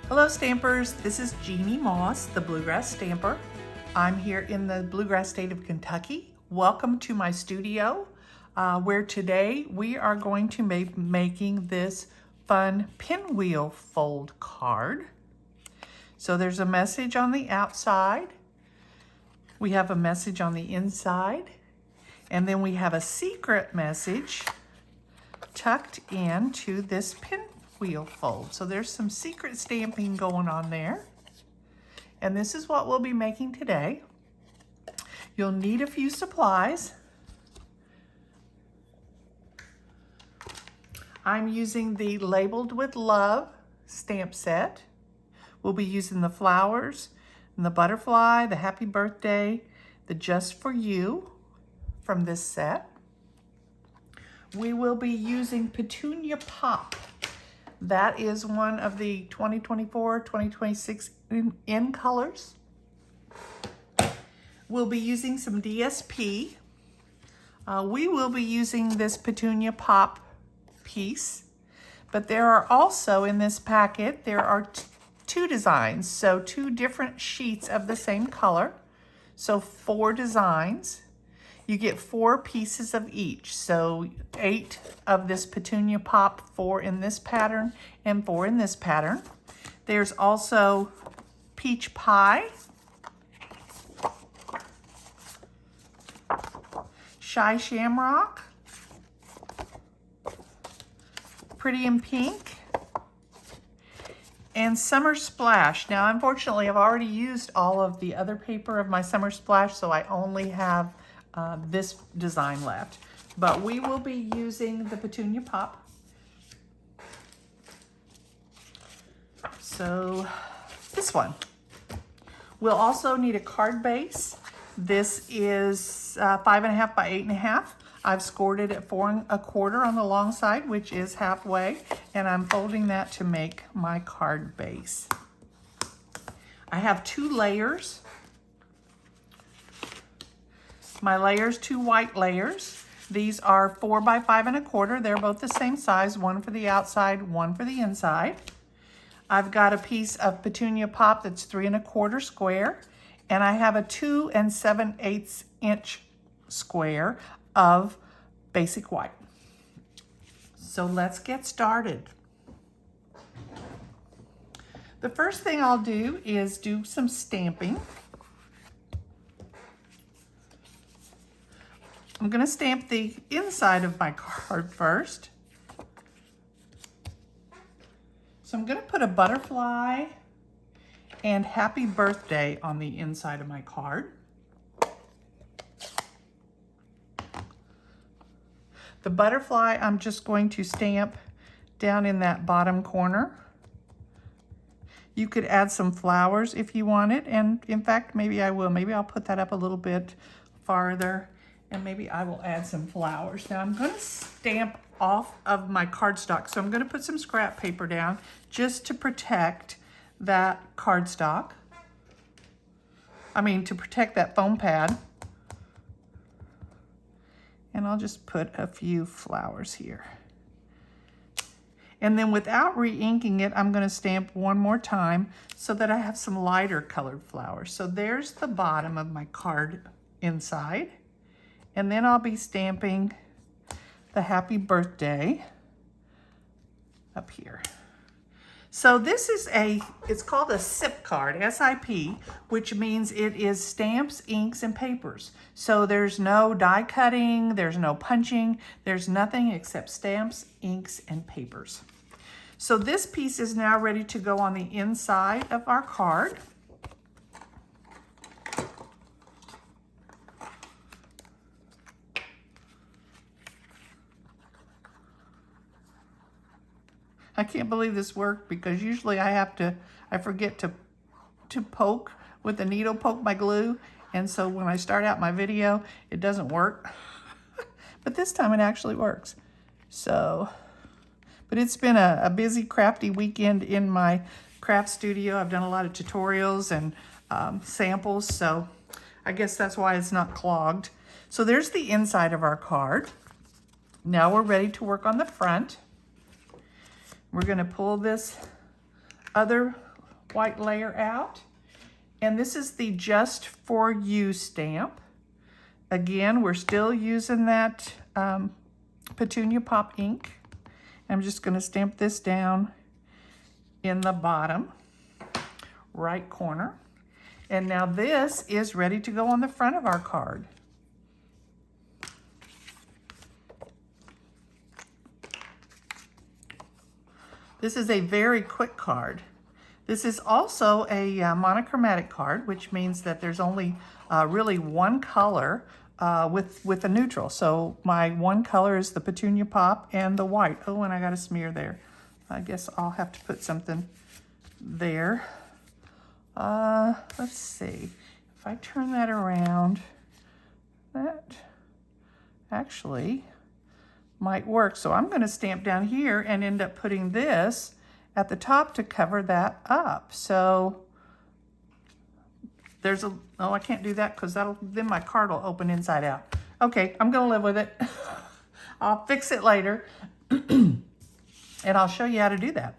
Hello Stampers, this is Jeannie Moss, the Bluegrass Stamper. I'm here in the Bluegrass state of Kentucky. Welcome to my studio, where today we are going to be making this fun pinwheel fold card. So there's a message on the outside, we have a message on the inside, and then we have a secret message tucked into this pinwheel fold. So there's some secret stamping going on there. And this is what we'll be making today. You'll need a few supplies. I'm using the Labeled with Love stamp set. We'll be using the flowers and the butterfly, the happy birthday, the just for you from this set. We will be using Petunia Pop. That is one of the 2024-2026 in colors. We'll be using some DSP. We will be using this Petunia Pop piece, but there are also in this packet, there are two designs, so two different sheets of the same color. So 4 designs. You get 4 pieces of each. So 8 of this Petunia Pop, 4 in this pattern, and 4 in this pattern. There's also Peach Pie, Shy Shamrock, Pretty in Pink, and Summer Splash. Now, unfortunately, I've already used all of the other paper of my Summer Splash, so I only have this design left. But we will be using the Petunia Pop. So, this one. We'll also need a card base. This is 5.5 by 8.5. I've scored it at 4 1/4 on the long side, which is halfway, and I'm folding that to make my card base. I have 2 layers. My layers, 2 white layers. These are 4 by 5 1/4. They're both the same size, one for the outside, one for the inside. I've got a piece of Petunia Pop that's 3 1/4 square, and I have a 2 7/8 inch square of basic white. So let's get started. The first thing I'll do is do some stamping. I'm going to stamp the inside of my card first. So I'm going to put a butterfly and happy birthday on the inside of my card. The butterfly I'm just going to stamp down in that bottom corner. You could add some flowers if you wanted, and in fact, maybe I will. Maybe I'll put that up a little bit farther, and maybe I will add some flowers. Now I'm going to stamp off of my cardstock, so I'm going to put some scrap paper down just to protect that cardstock. To protect that foam pad. And I'll just put a few flowers here. And then without re-inking it, I'm going to stamp one more time so that I have some lighter colored flowers. So there's the bottom of my card inside. And then I'll be stamping the happy birthday up here. So this is it's called a SIP card, S-I-P, which means it is stamps, inks, and papers. So there's no die cutting, there's no punching, there's nothing except stamps, inks, and papers. So this piece is now ready to go on the inside of our card. I can't believe this worked because usually I forget to poke with the needle, poke my glue. And so when I start out my video, it doesn't work. But this time it actually works. So, but it's been a busy, crafty weekend in my craft studio. I've done a lot of tutorials and samples. So I guess that's why it's not clogged. So there's the inside of our card. Now we're ready to work on the front. We're going to pull this other white layer out. And this is the Just For You stamp. Again, we're still using that Petunia Pop ink. I'm just going to stamp this down in the bottom right corner. And now this is ready to go on the front of our card. This is a very quick card. This is also a monochromatic card, which means that there's only really one color with a neutral. So my one color is the Petunia Pop and the white. Oh, and I got a smear there. I guess I'll have to put something there. Let's see. If I turn that around, that actually might work. So I'm going to stamp down here and end up putting this at the top to cover that up. So there's a, oh, I can't do that because then my card will open inside out. Okay, I'm going to live with it. I'll fix it later and I'll show you how to do that.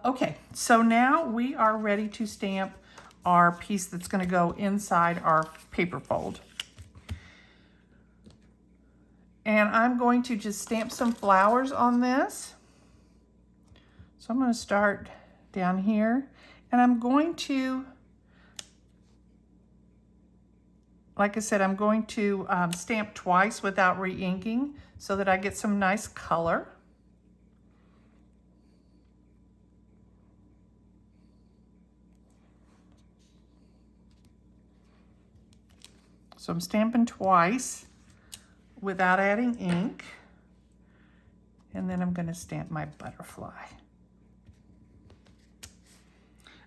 Okay, so now we are ready to stamp our piece that's going to go inside our paper fold. And I'm going to just stamp some flowers on this. So I'm going to start down here, and I'm going to, like I said, I'm going to stamp twice without re-inking so that I get some nice color. So I'm stamping twice without adding ink. And then I'm going to stamp my butterfly.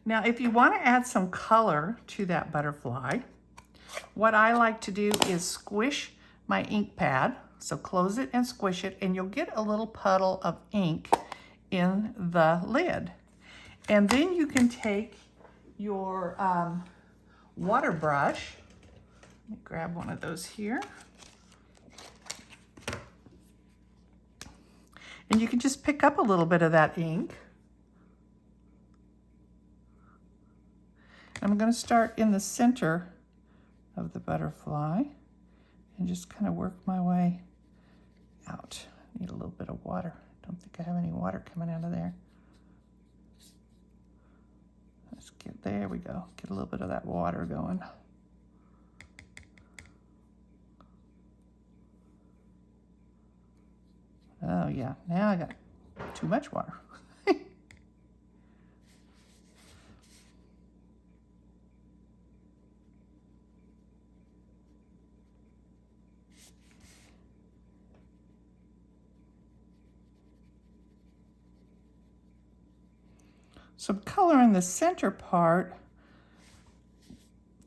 Now, if you want to add some color to that butterfly, what I like to do is squish my ink pad. So close it and squish it, and you'll get a little puddle of ink in the lid. And then you can take your water brush. Let me grab one of those here. And you can just pick up a little bit of that ink. I'm going to start in the center of the butterfly and just kind of work my way out. I need a little bit of water. Don't think I have any water coming out of there. Let's get, there we go. Get a little bit of that water going. Oh yeah, now I got too much water. So I'm coloring the center part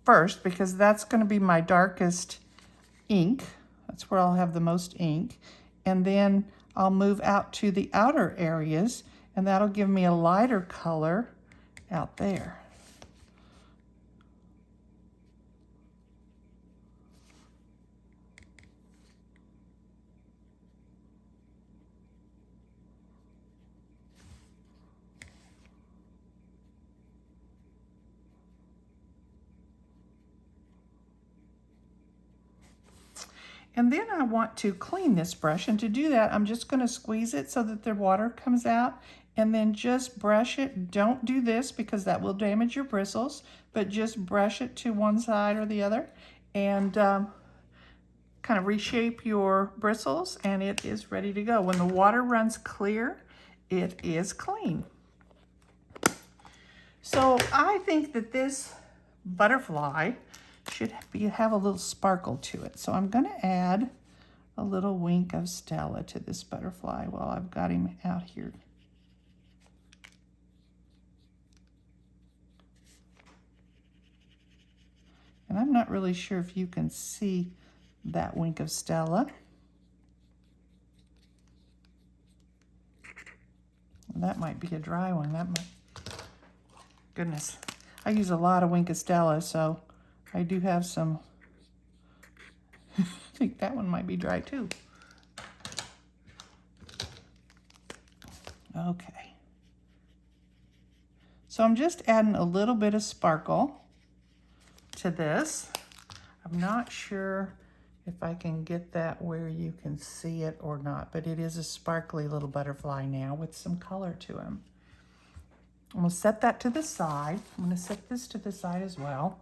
first because that's going to be my darkest ink. That's where I'll have the most ink. And then I'll move out to the outer areas, and that'll give me a lighter color out there. And then I want to clean this brush, and to do that, I'm just going to squeeze it so that the water comes out, and then just brush it. Don't do this because that will damage your bristles, but just brush it to one side or the other, and kind of reshape your bristles, and it is ready to go. When the water runs clear, it is clean. So I think that this butterfly should have a little sparkle to it. So I'm going to add a little wink of Stella to this butterfly while I've got him out here. And I'm not really sure if you can see that wink of Stella. That might be a dry one. That might, goodness. I use a lot of wink of Stella, so I do have some. I think that one might be dry too. Okay. So I'm just adding a little bit of sparkle to this. I'm not sure if I can get that where you can see it or not, but it is a sparkly little butterfly now with some color to him. I'm gonna set that to the side. I'm gonna set this to the side as well,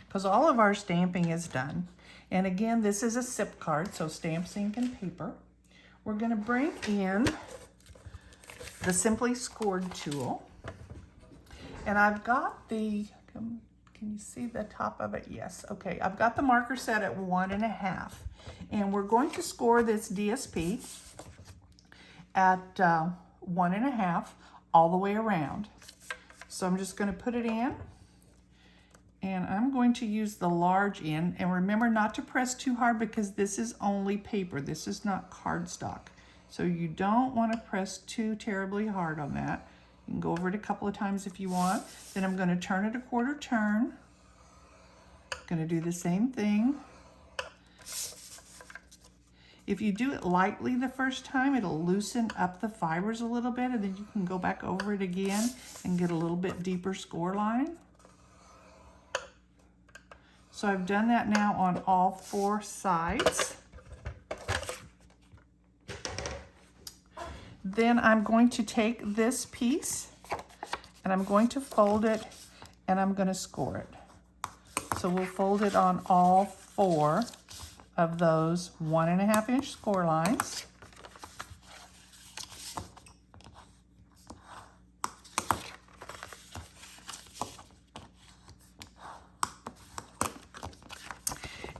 because all of our stamping is done. And again, this is a SIP card, so stamps, ink, and paper. We're gonna bring in the Simply Scored tool. And I've got the, can you see the top of it? Yes, okay. I've got the marker set at 1.5. And we're going to score this DSP at 1.5 all the way around. So I'm just gonna put it in, and I'm going to use the large end. And remember not to press too hard because this is only paper. This is not cardstock. So you don't want to press too terribly hard on that. You can go over it a couple of times if you want. Then I'm going to turn it a quarter turn. Going to do the same thing. If you do it lightly the first time, it'll loosen up the fibers a little bit, and then you can go back over it again and get a little bit deeper score line. So I've done that now on all 4 sides. Then I'm going to take this piece and I'm going to fold it and I'm going to score it. So we'll fold it on all 4 of those 1.5 inch score lines.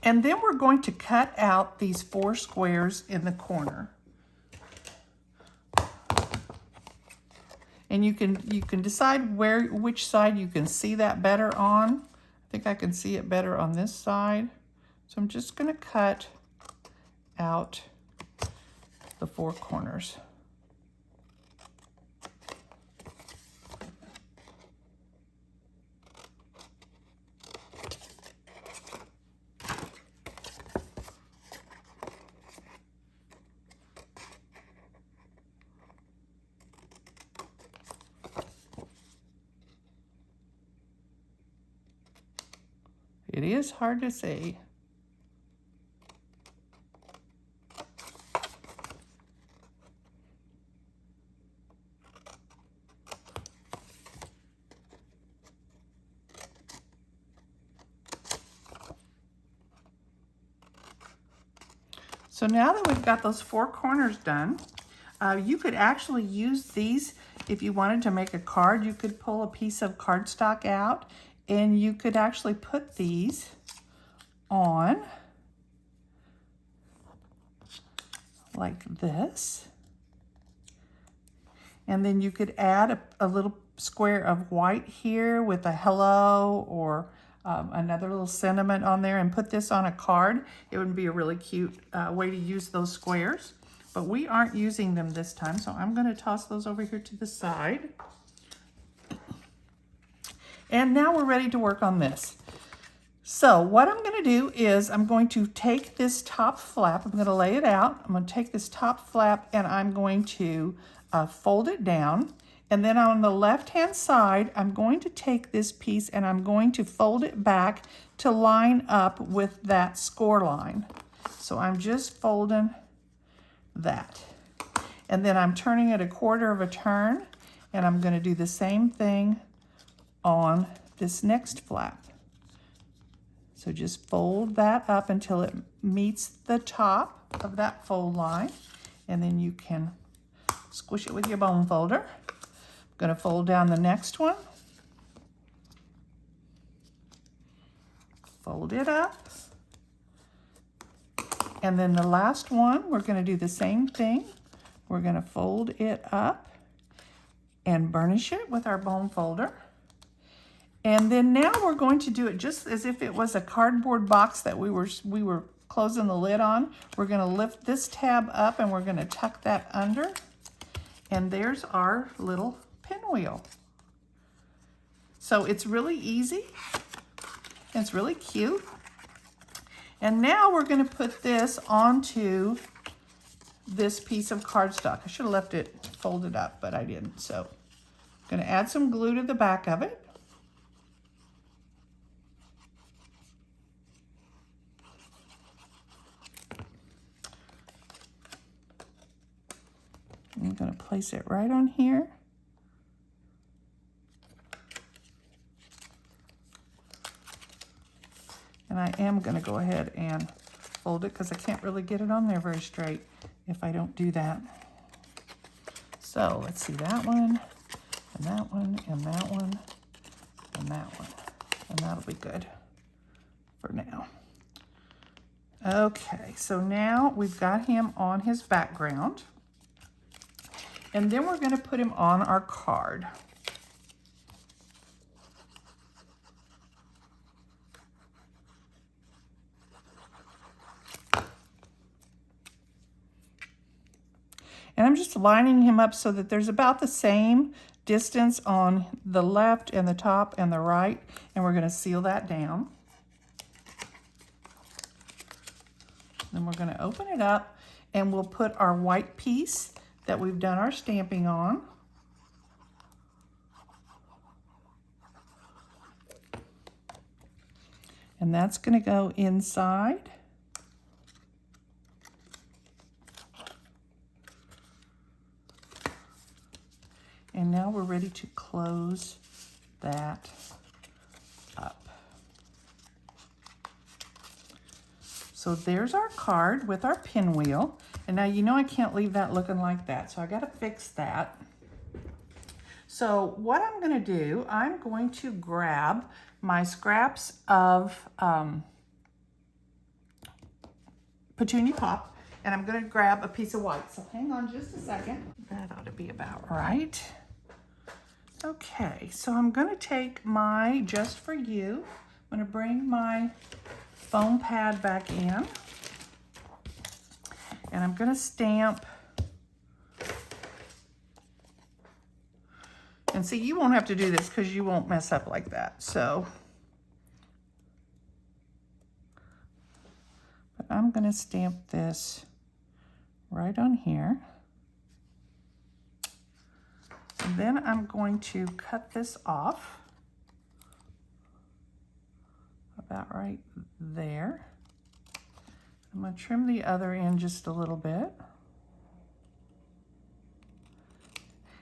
And then we're going to cut out these 4 squares in the corner. And you can decide which side you can see that better on. I think I can see it better on this side. So I'm just going to cut out the 4 corners. It is hard to see. So now that we've got those 4 corners done, you could actually use these if you wanted to make a card. You could pull a piece of cardstock out and you could actually put these on like this. And then you could add a little square of white here with a hello or another little sentiment on there and put this on a card. It would be a really cute way to use those squares. But we aren't using them this time, so I'm going to toss those over here to the side. And now we're ready to work on this. So what I'm going to do is I'm going to take this top flap, I'm going to lay it out. I'm going to take this top flap and I'm going to fold it down. And then on the left-hand side, I'm going to take this piece and I'm going to fold it back to line up with that score line. So I'm just folding that. And then I'm turning it a quarter of a turn, and I'm going to do the same thing on this next flap. So just fold that up until it meets the top of that fold line, and then you can squish it with your bone folder. I'm going to fold down the next one, fold it up, and then the last one, we're going to do the same thing. We're going to fold it up and burnish it with our bone folder. And then now we're going to do it just as if it was a cardboard box that we were closing the lid on. We're going to lift this tab up and we're going to tuck that under. And there's our little pinwheel. So it's really easy. It's really cute. And now we're going to put this onto this piece of cardstock. I should have left it folded up, but I didn't. So Going to add some glue to the back of it. I'm going to place it right on here. And I am going to go ahead and fold it because I can't really get it on there very straight if I don't do that. So let's see, that one, and that one, and that one, and that one. And that'll be good for now. Okay, so now we've got him on his background. And then we're going to put him on our card. And I'm just lining him up so that there's about the same distance on the left and the top and the right. And we're going to seal that down. Then we're going to open it up and we'll put our white piece that we've done our stamping on. And that's going to go inside. And now we're ready to close that up. So there's our card with our pinwheel. And now you know I can't leave that looking like that, so I got to fix that. So what I'm going to do, I'm going to grab my scraps of Petunia Pop, and I'm going to grab a piece of white. So hang on just a second. That ought to be about right. Okay, so I'm going to take my Just For You. I'm going to bring my foam pad back in. And I'm going to stamp. And see, you won't have to do this because you won't mess up like that. So, but I'm going to stamp this right on here. And then I'm going to cut this off about right there. I'm going to trim the other end just a little bit.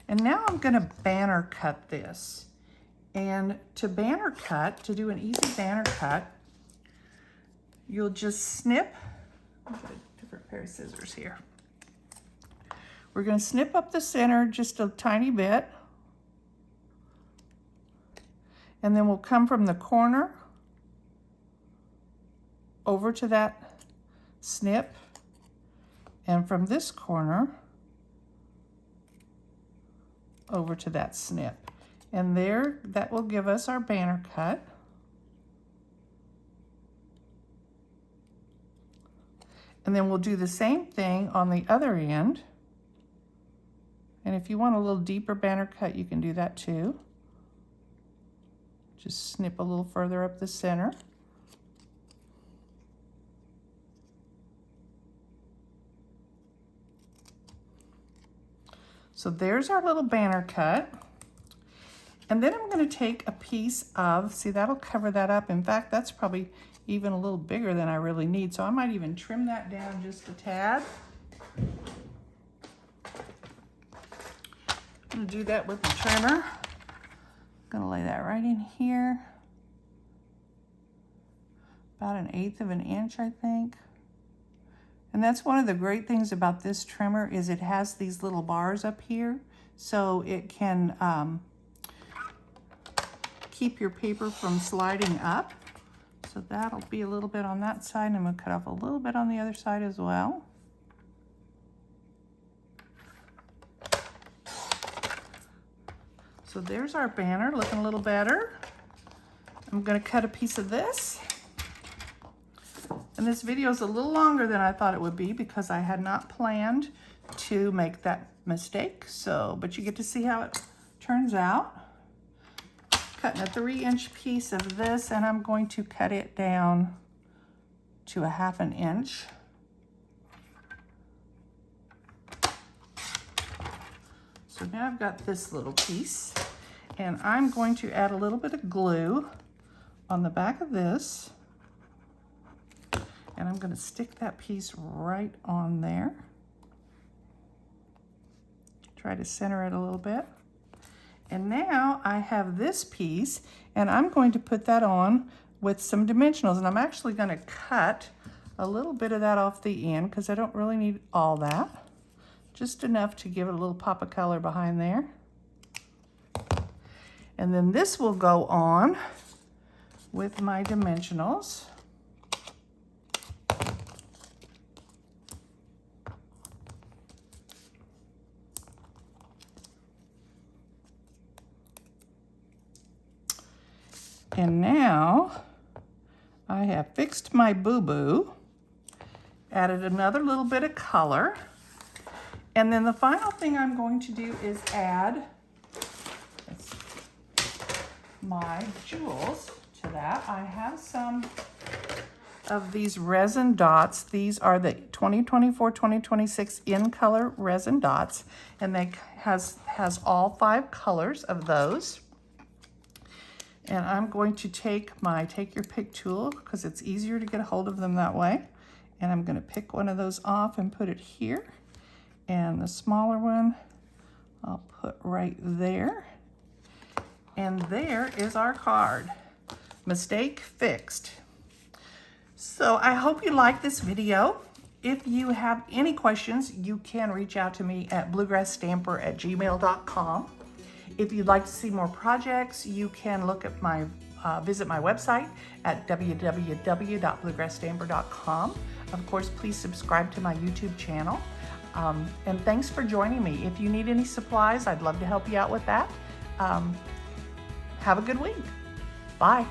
And now I'm going to banner cut this. And to banner cut, to do an easy banner cut, you'll just snip. I'll get a different pair of scissors here. We're going to snip up the center just a tiny bit. And then we'll come from the corner over to that snip. And from this corner over to that snip. And there, that will give us our banner cut. And then we'll do the same thing on the other end. And if you want a little deeper banner cut, you can do that too. Just snip a little further up the center. So there's our little banner cut. And then I'm going to take a piece of, see, that'll cover that up. In fact, that's probably even a little bigger than I really need. So I might even trim that down just a tad. I'm going to do that with the trimmer. I'm going to lay that right in here. About 1/8 of an inch, I think. And that's one of the great things about this trimmer is it has these little bars up here. So it can keep your paper from sliding up. So that'll be a little bit on that side. And I'm going to cut off a little bit on the other side as well. So there's our banner looking a little better. I'm going to cut a piece of this. And this video is a little longer than I thought it would be because I had not planned to make that mistake. So, but you get to see how it turns out. Cutting a 3-inch piece of this, and I'm going to cut it down to 1/2 inch. So now I've got this little piece. And I'm going to add a little bit of glue on the back of this. And I'm going to stick that piece right on there. Try to center it a little bit. And now I have this piece, and I'm going to put that on with some dimensionals. And I'm actually going to cut a little bit of that off the end because I don't really need all that. Just enough to give it a little pop of color behind there. And then this will go on with my dimensionals. And now I have fixed my boo-boo, added another little bit of color, and then the final thing I'm going to do is add my jewels to that. I have some of these resin dots. These are the 2024-2026 in color resin dots, and they has all 5 colors of those. And I'm going to take your pick tool because it's easier to get a hold of them that way. And I'm going to pick one of those off and put it here. And the smaller one I'll put right there. And there is our card. Mistake fixed. So I hope you like this video. If you have any questions, you can reach out to me at bluegrassstamper@gmail.com. If you'd like to see more projects, you can look at visit my website at www.bluegrassstamper.com. Of course, please subscribe to my YouTube channel. And thanks for joining me. If you need any supplies, I'd love to help you out with that. Have a good week. Bye.